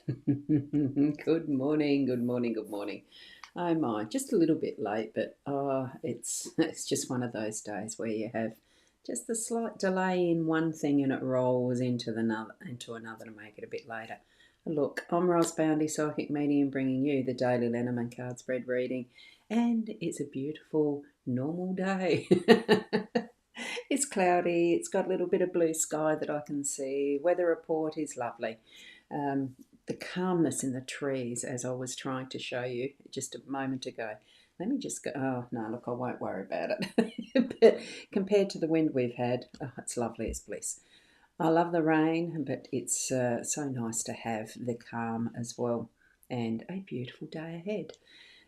Good morning, good morning, good morning. Oh my, just a little bit late, but it's just one of those days where you have just a slight delay in one thing and it rolls into another to make it a bit later. Look, I'm Ros Boundy, Psychic Medium, bringing you the daily Lenormand card spread reading, and it's a beautiful normal day. It's cloudy. It's got a little bit of blue sky that I can see. Weather report is lovely. Um, the calmness in the trees, as I was trying to show you just a moment ago. Let me just go. Oh, no, look, I won't worry about it. But compared to the wind we've had, oh, it's lovely, it's bliss. I love the rain, but it's so nice to have the calm as well. And a beautiful day ahead.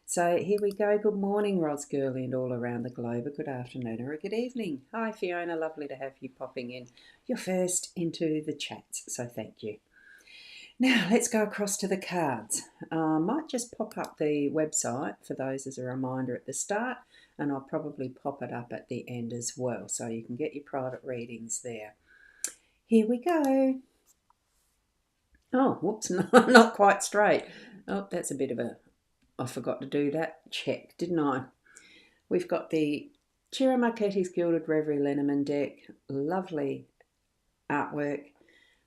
So here we go. Good morning, Ros Gurley, and all around the globe. A good afternoon or a good evening. Hi, Fiona. Lovely to have you popping in. You're first into the chats, so thank you. Now, let's go across to the cards. I might just pop up the website for those as a reminder at the start, and I'll probably pop it up at the end as well, so you can get your private readings there. Here we go. Oh, whoops, not quite straight. Oh, that's a bit of a... I forgot to do that check, didn't I? We've got the Ciro Marchetti's Gilded Reverie Lenormand deck. Lovely artwork.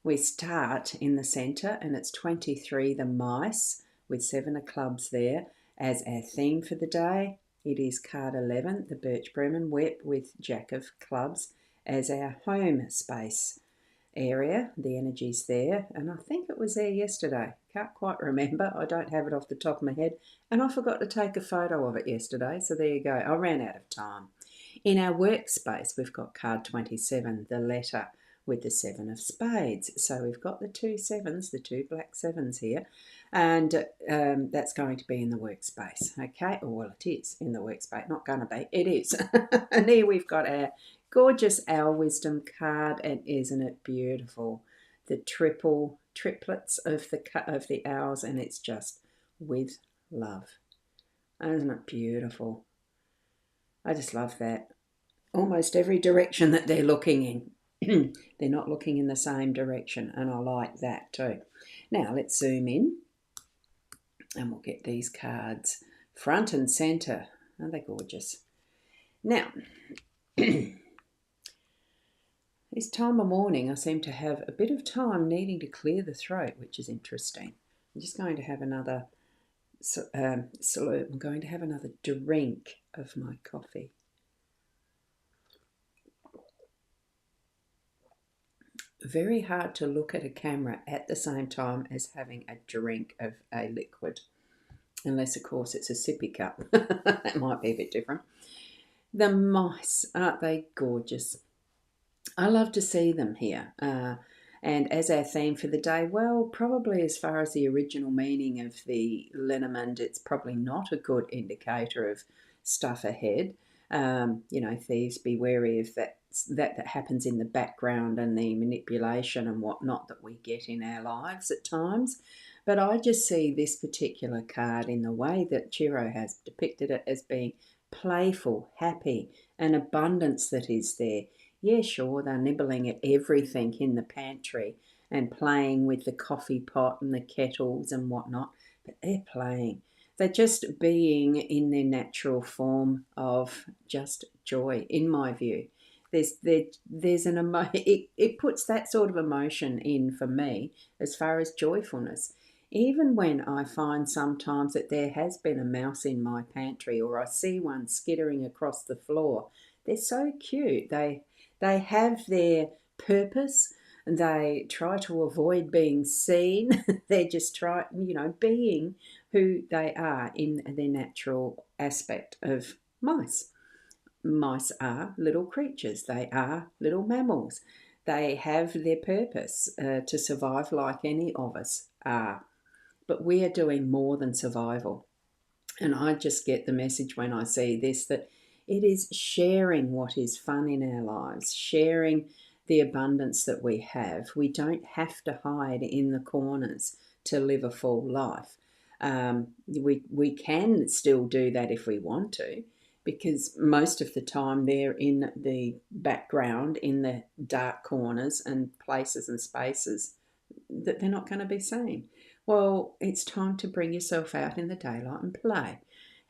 We start in the centre, and it's 23, the mice, with 7 of clubs there as our theme for the day. It is card 11, the Birch Broom and Whip, with Jack of clubs as our home space area. The energy's there, and I think it was there yesterday. Can't quite remember. I don't have it off the top of my head, and I forgot to take a photo of it yesterday, so there you go. I ran out of time. In our workspace, we've got card 27, the letter, with the 7 of spades. So we've got the 2 sevens, the 2 black sevens here, and that's going to be in the workspace. Okay, or well, it is in the workspace. Not going to be, it is. And here we've got our gorgeous Our Wisdom card, and isn't it beautiful? The triplets of the owls, and it's just with love. Isn't it beautiful? I just love that. Almost every direction that they're looking in, they're not looking in the same direction, and I like that too. Now let's zoom in, and we'll get these cards front and centre. Aren't they gorgeous? Now, this time of morning, I seem to have a bit of time needing to clear the throat, which is interesting. I'm just going to have another salute. I'm going to have another drink of my coffee. Very hard to look at a camera at the same time as having a drink of a liquid. Unless, of course, it's a sippy cup. That might be a bit different. The mice, aren't they gorgeous? I love to see them here. And as our theme for the day, well, probably as far as the original meaning of the Lenormand, it's probably not a good indicator of stuff ahead. Thieves, be wary of that happens in the background, and the manipulation and whatnot that we get in our lives at times. But I just see this particular card in the way that Ciro has depicted it as being playful, happy, an abundance that is there. Yeah, sure, they're nibbling at everything in the pantry and playing with the coffee pot and the kettles and whatnot, but they're playing. They're just being in their natural form of just joy, in my view. There's an it puts that sort of emotion in for me as far as joyfulness. Even when I find sometimes that there has been a mouse in my pantry, or I see one skittering across the floor, they're so cute. They have their purpose. They try to avoid being seen. They're just being who they are in their natural aspect of mice. Mice are little creatures. They are little mammals. They have their purpose to survive like any of us are. But we are doing more than survival. And I just get the message when I see this that it is sharing what is fun in our lives, sharing the abundance that we have. We don't have to hide in the corners to live a full life. We can still do that if we want to, because most of the time they're in the background, in the dark corners and places and spaces that they're not going to be seen. Well, it's time to bring yourself out in the daylight and play.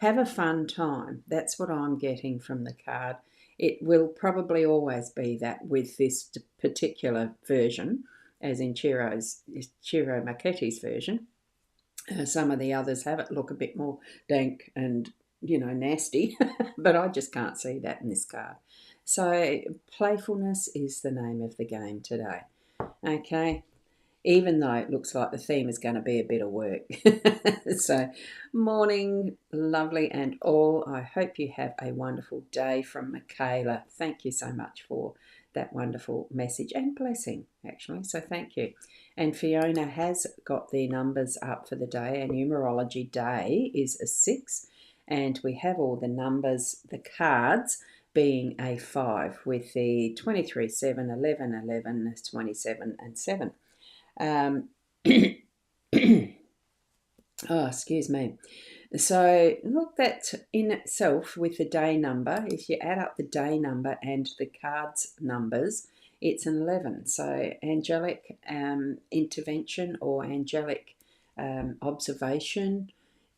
Have a fun time. That's what I'm getting from the card. It will probably always be that with this particular version, as in Chiro Marchetti's version. Some of the others have it look a bit more dank and, nasty, but I just can't see that in this card. So, playfulness is the name of the game today. Okay, even though it looks like the theme is going to be a bit of work. So, morning, lovely and all. I hope you have a wonderful day from Michaela. Thank you so much for that wonderful message and blessing, actually. So, thank you. And Fiona has got the numbers up for the day. Our numerology day is a 6, and we have all the numbers, the cards being a 5 with the 23, 7, 11, 11, 27, and 7. Oh, excuse me. So look, that in itself with the day number, if you add up the day number and the cards numbers, it's an 11. So angelic intervention or angelic observation,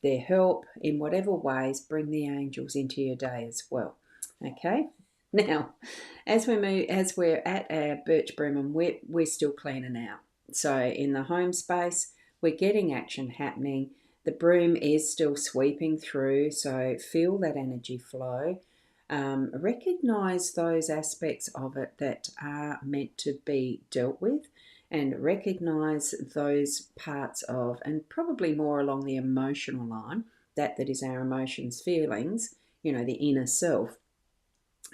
their help in whatever ways, bring the angels into your day as well. Okay. Now, as we're at our birch broom and whip, we're still cleaning out. So in the home space, we're getting action happening. The broom is still sweeping through, so feel that energy flow. Recognize those aspects of it that are meant to be dealt with, and recognize those parts of, and probably more along the emotional line, that is our emotions, feelings, the inner self,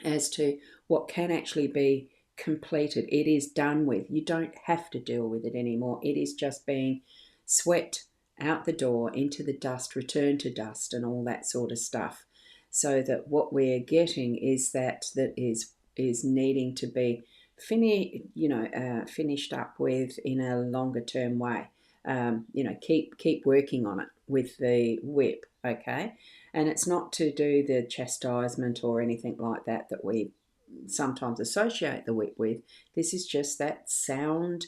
as to what can actually be completed. It is done with. You don't have to deal with it anymore. It is just being swept out the door into the dust, return to dust, and all that sort of stuff. So that what we're getting is that is needing to be finished up with in a longer term way. Keep working on it with the whip, okay? And it's not to do the chastisement or anything like that we sometimes associate the whip with. This is just that sound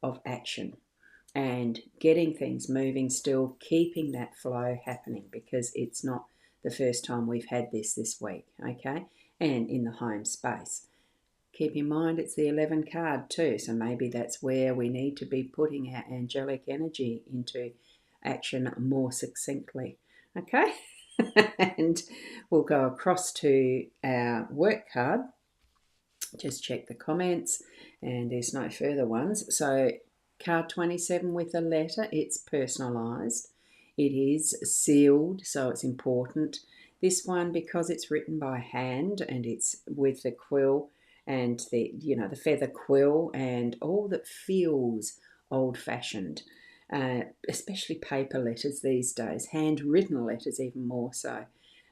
of action and getting things moving still, keeping that flow happening, because it's not the first time we've had this week, okay? And in the home space. Keep in mind it's the 11 card too, so maybe that's where we need to be putting our angelic energy into action more succinctly, okay? And we'll go across to our work card. Just check the comments, and there's no further ones. So card 27 with a letter, it's personalised. It is sealed, so it's important. This one, because it's written by hand and it's with the quill and the feather quill and all that feels old-fashioned, especially paper letters these days, handwritten letters even more so.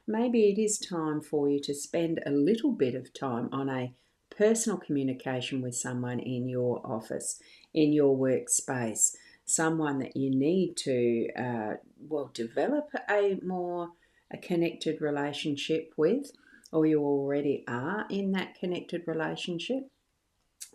Maybe it is time for you to spend a little bit of time on a personal communication with someone in your office, in your workspace, someone that you need to develop a connected relationship with, or you already are in that connected relationship.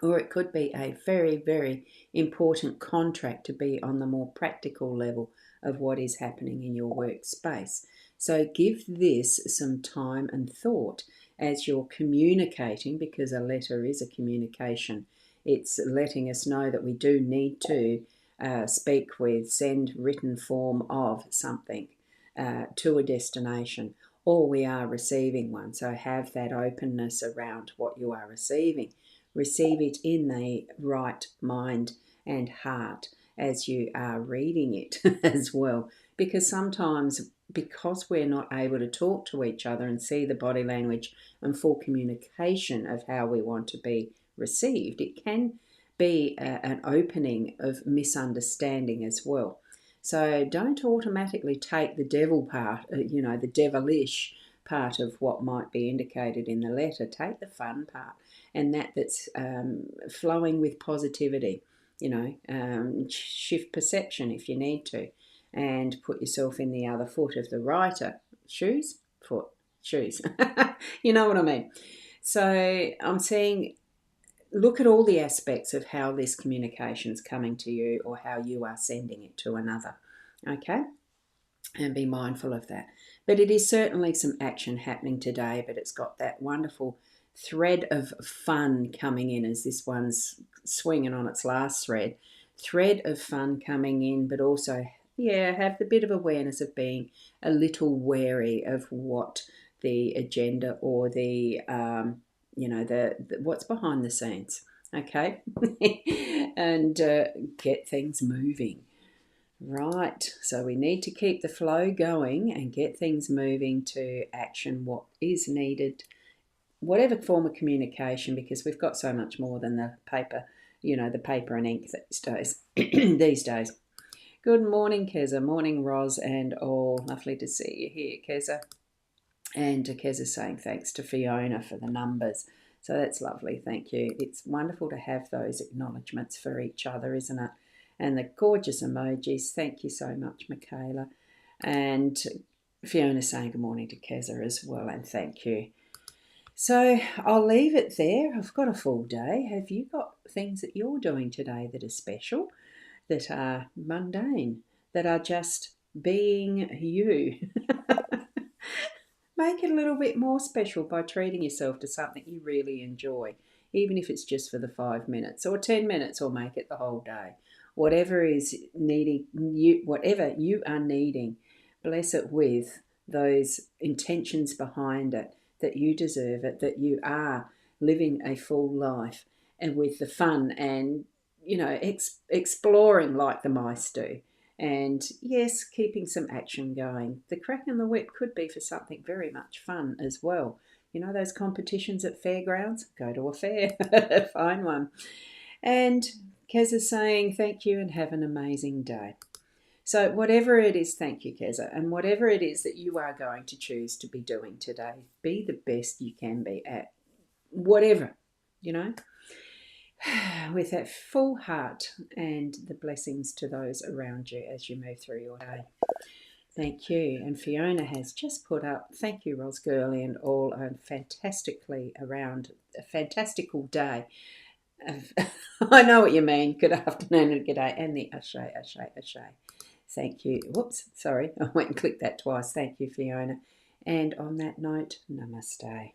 Or it could be a very, very important contract to be on the more practical level of what is happening in your workspace. So give this some time and thought as you're communicating, because a letter is a communication. It's letting us know that we do need to send written form of something to a destination, or we are receiving one. So have that openness around what you are receiving. Receive it in the right mind and heart as you are reading it as well. Because sometimes, because we're not able to talk to each other and see the body language and full communication of how we want to be received, it can be an opening of misunderstanding as well. So don't automatically take the devil part, the devilish part of what might be indicated in the letter. Take the fun part, and that's flowing with positivity. Shift perception if you need to, and put yourself in the other foot of the writer. Shoes? Foot. Shoes. You know what I mean. So I'm seeing look at all the aspects of how this communication is coming to you or how you are sending it to another. Okay? And be mindful of that. But it is certainly some action happening today, but it's got that wonderful thread of fun coming in as this one's swinging on its last thread of fun coming in, but also, yeah, have the bit of awareness of being a little wary of what the agenda or the the what's behind the scenes. Okay. And get things moving. Right, so we need to keep the flow going and get things moving to action, what is needed, whatever form of communication, because we've got so much more than the paper, the paper and ink these days. These days. Good morning, Keza. Morning, Roz and all. Lovely to see you here, Keza. And Keza saying thanks to Fiona for the numbers. So that's lovely, thank you. It's wonderful to have those acknowledgements for each other, isn't it? And the gorgeous emojis. Thank you so much, Michaela. And Fiona saying good morning to Keza as well, and thank you. So I'll leave it there. I've got a full day. Have you got things that you're doing today that are special, that are mundane, that are just being you? Make it a little bit more special by treating yourself to something you really enjoy, even if it's just for the 5 minutes or 10 minutes, or make it the whole day. Whatever is needing you, whatever you are needing, bless it with those intentions behind it, that you deserve it, that you are living a full life, and with the fun and exploring like the mice do. And yes, keeping some action going. The crack in the whip could be for something very much fun as well. You know those competitions at fairgrounds? Go to a fair, find one. And Kez is saying thank you and have an amazing day. So whatever it is, thank you, Keza. And whatever it is that you are going to choose to be doing today, be the best you can be at whatever, with that full heart, and the blessings to those around you as you move through your day. Thank you. And Fiona has just put up, thank you, Ros Gurley and all, a fantastical day. I know what you mean. Good afternoon and good day. And the Ashe. Thank you. Whoops, sorry. I went and clicked that twice. Thank you, Fiona. And on that note, namaste.